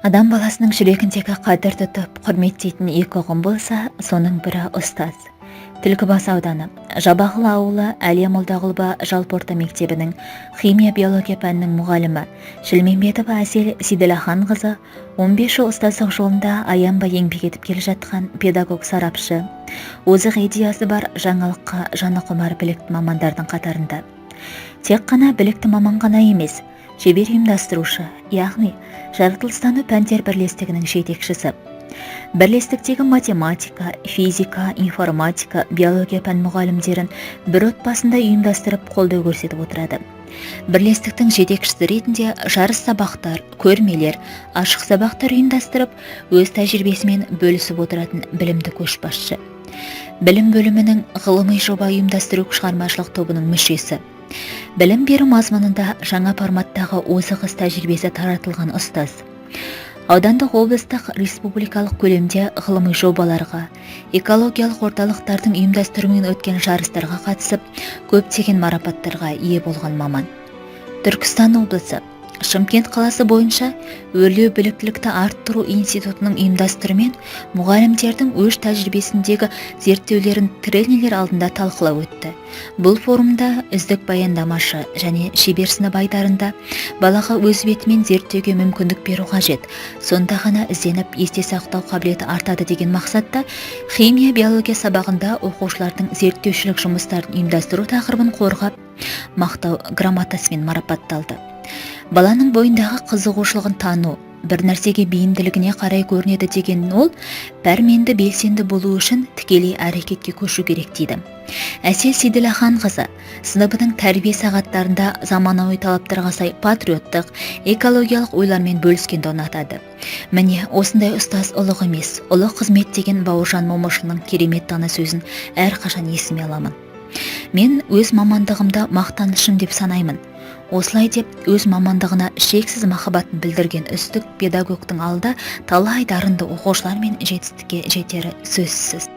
Адам баласының жүрегіндегі қадір тұтып, құрметтейтін екі ұғым болса, соның бірі ұстаз. Түлкібас ауданы, Жабағыл ауылы Әлия Молдағұлова жалпы орта мектебінің химия-биология пәнінің мұғалімі Шілмембетова Әсел Сейділаханқызы 15 жыл ұстаздық жолында аянбай еңбек етіп келе жатқан педагог сарапшы, озық идеясы бар жаңалыққа жаны құмар білікті мамандардың қатарында. Тек қана білікті маман ғана емес, шебер ұйымдастырушы, яғни жаратылыстану пәндер бірлестігінің жетекшісі. Бірлестіктегі математика, физика, информатика, биология пән мұғалімдерін бір отбасында ұйымдастырып қолдау көрсетіп отырады. Бірлестіктің жетекшісі ретінде жарыс сабақтар, көрмелер, ашық сабақтар ұйымдастырып, өз тәжірибесімен бөлісіп отыратын білімді көшбасшы. Білім бөлімінің ғылыми жоба ұйымдастыру шығармашылық тобының мүшесі. Білім беру мазмұнында жаңа форматтағы озық іс тәжірибесі таратылған ұстаз. Аудандық, облыстық, республикалық көлемде ғылыми жобаларға, экологиялық орталықтардың ұйымдастыруымен өткен жарыстарға қатысып, көптеген марапаттарға ие болған маман. Түркістан облысы, Шымкент қаласы бойынша өрлеу біліктілікті арттыру институтының ұйымдастыруымен мұғалімдердің өз тәжірибесіндегі зерттеулерін тренерлер алдында талқылау өтті. Бұл форумда үздік баяндамашы және шебер сынып айдарында балаға өз бетімен зерттеуге мүмкіндік беру қажет. Сонда ғана ізденіп есте сақтау қабілеті артады деген мақсатта химия-биология сабағында оқушылардың зерттеушілік жұмыстарын ұйымдастыру тақырыбын қорғап, мақтау грамотасымен марапатталды. Баланың бойындағы қызығушылығын тану, бір нәрсеге бейімділігіне қарай көрінеді деген ол, пәрменді белсенді болу үшін тікелей әрекетке көшу керек дейді. Әсел Сейділаханқызы сыныбының тәрбие сағаттарында заманауи талаптарға сай патриоттық, экологиялық ойлармен бөліскенді ұнатады. Міне, осындай ұстаз ұлық емес, ұлы қызмет деген Бауыржан Момышұлының керемет дана сөзін әрқашан есіме аламын. Мен өз мамандығымда мақтанышым деп санаймын. Осылай деп өз мамандығына шексіз махаббатын білдірген үздік педагогтың алда талай дарынды оқушылар мен жетістікке жетері сөзсіз.